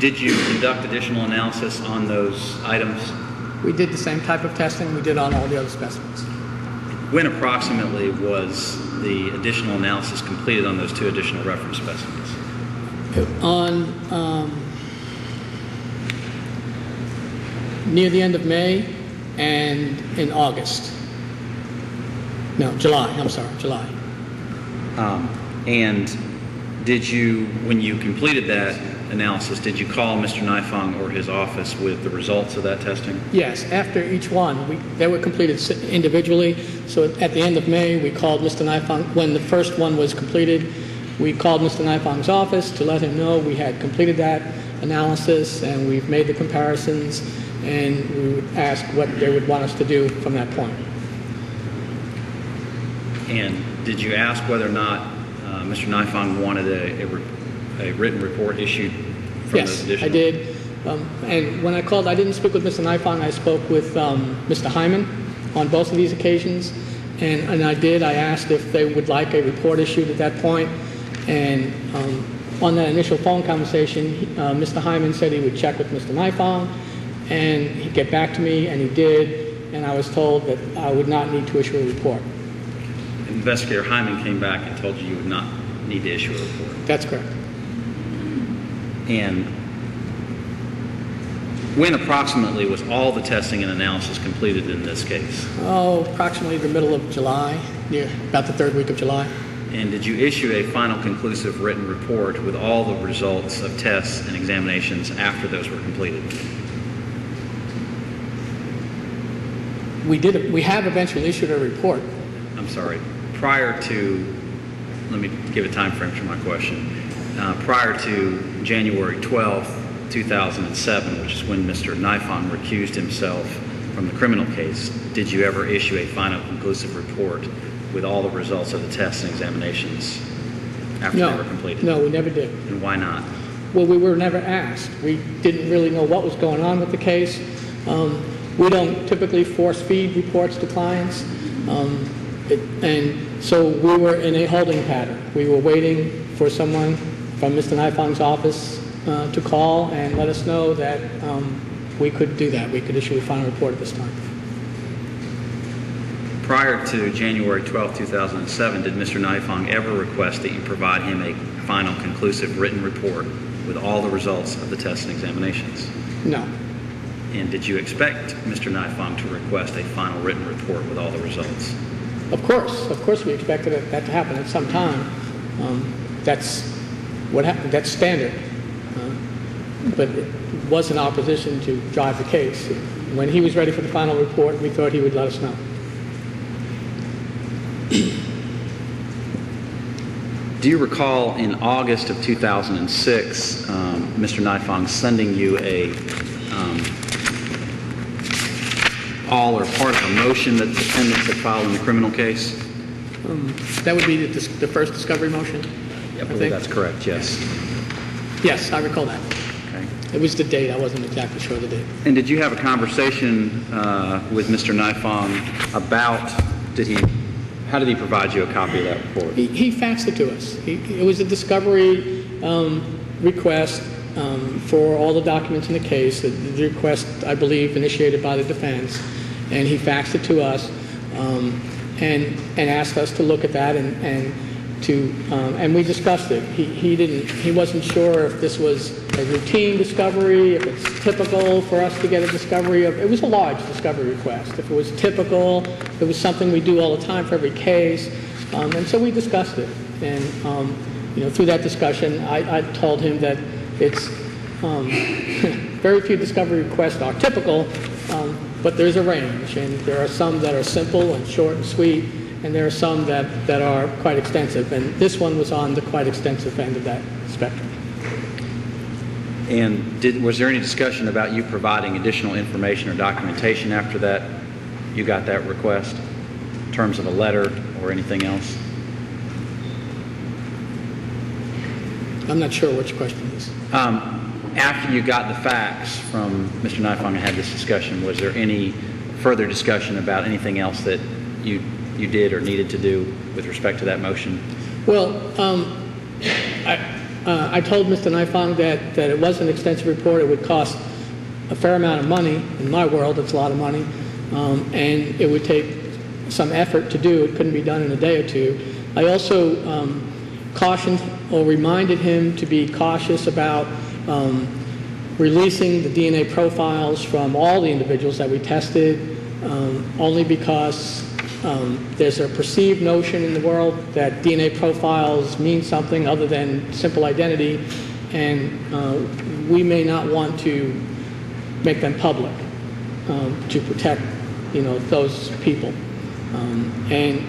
Did you conduct additional analysis on those items? We did the same type of testing we did on all the other specimens. When approximately was the additional analysis completed on those 2 additional reference specimens? On near the end of May and in August. No, July. I'm sorry, July. And did you, when you completed that analysis, did you call Mr. Nifong or his office with the results of that testing? Yes, after each one. They were completed individually. So at the end of May, we called Mr. Nifong. When the first one was completed, we called Mr. Nifong's office to let him know we had completed that analysis and we've made the comparisons, and we would ask what they would want us to do from that point. And did you ask whether or not Mr. Nifong wanted a written report issued from those additional? Yes, I did. And when I called, I didn't speak with Mr. Nifong. I spoke with Mr. Hyman on both of these occasions. And I did. I asked if they would like a report issued at that point. And on that initial phone conversation, Mr. Hyman said he would check with Mr. Nifong and he'd get back to me, and he did. And I was told that I would not need to issue a report. Investigator Hyman came back and told you would not need to issue a report. That's correct. And when approximately was all the testing and analysis completed in this case? Oh, approximately the middle of July, about the 3rd week of July. And did you issue a final conclusive written report with all the results of tests and examinations after those were completed? We did. We have eventually issued a report. I'm sorry. Prior to, let me give a time frame for my question. Prior to January 12th, 2007, which is when Mr. Nifong recused himself from the criminal case, did you ever issue a final conclusive report with all the results of the tests and examinations after they were completed? No, we never did. And why not? Well, we were never asked. We didn't really know what was going on with the case. We don't typically force feed reports to clients. And so we were in a holding pattern. We were waiting for someone from Mr. Nifong's office to call and let us know that we could do that. We could issue a final report at this time. Prior to January 12, 2007, did Mr. Nifong ever request that you provide him a final conclusive written report with all the results of the tests and examinations? No. And did you expect Mr. Nifong to request a final written report with all the results? Of course we expected that to happen at some time. That's what happened. That's standard. But it wasn't our position to drive the case. When he was ready for the final report, we thought he would let us know. Do you recall in August of 2006, Mr. Nifong sending you a all or part of a motion that the defendants had filed in the criminal case? That would be the first discovery motion? I believe that's correct, yes. Yes, I recall that. Okay. It was the date. I wasn't exactly sure of the date. And did you have a conversation with Mr. Nifong about, how did he provide you a copy of that report? He faxed it to us. It was a discovery request for all the documents in the case, the request, I believe, initiated by the defense, and he faxed it to us and asked us to look at that and we discussed it. He wasn't sure if this was a routine discovery, if it's typical for us to get a discovery of. It was a large discovery request. If it was typical, it was something we do all the time for every case, and so we discussed it. And through that discussion, I told him that it's very few discovery requests are typical, but there's a range, and there are some that are simple and short and sweet, and there are some that are quite extensive, and this one was on the quite extensive end of that spectrum. And was there any discussion about you providing additional information or documentation after that you got that request, in terms of a letter or anything else? I'm not sure which question is. After you got the fax from Mr. Nifong and had this discussion, was there any further discussion about anything else that you did or needed to do with respect to that motion? Well, I told Mr. Nifong that it was an extensive report. It would cost a fair amount of money. In my world, it's a lot of money. And it would take some effort to do. It couldn't be done in a day or two. I also cautioned or reminded him to be cautious about releasing the DNA profiles from all the individuals that we tested, only because there's a perceived notion in the world that DNA profiles mean something other than simple identity, and we may not want to make them public to protect, those people. And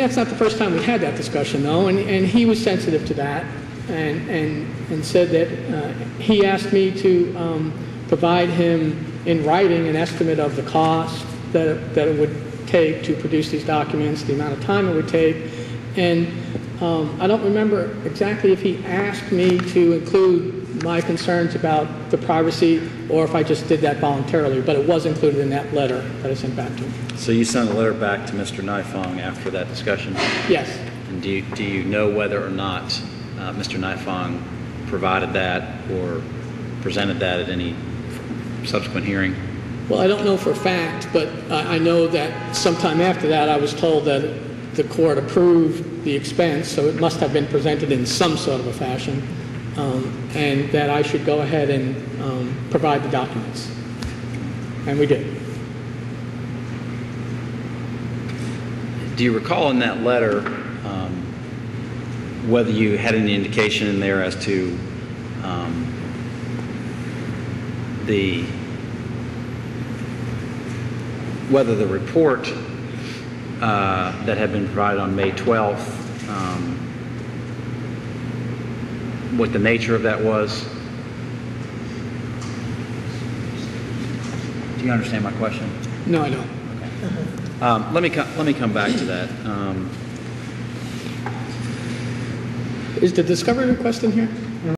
that's not the first time we had that discussion, though, and he was sensitive to that, and said that he asked me to provide him in writing an estimate of the cost that it would take to produce these documents, the amount of time it would take, and I don't remember exactly if he asked me to include my concerns about the privacy or if I just did that voluntarily, but it was included in that letter that I sent back to him. So you sent a letter back to Mr. Nifong after that discussion? Yes. And do you know whether or not Mr. Nifong provided that or presented that at any subsequent hearing? Well, I don't know for a fact, but I know that sometime after that I was told that the court approved the expense, so it must have been presented in some sort of a fashion, and that I should go ahead and provide the documents. And we did. Do you recall in that letter whether you had any indication in there as to whether the report that had been provided on May 12th, what the nature of that was? Do you understand my question? No, I don't. Okay. Let me come back to that. Is the discovery request in here?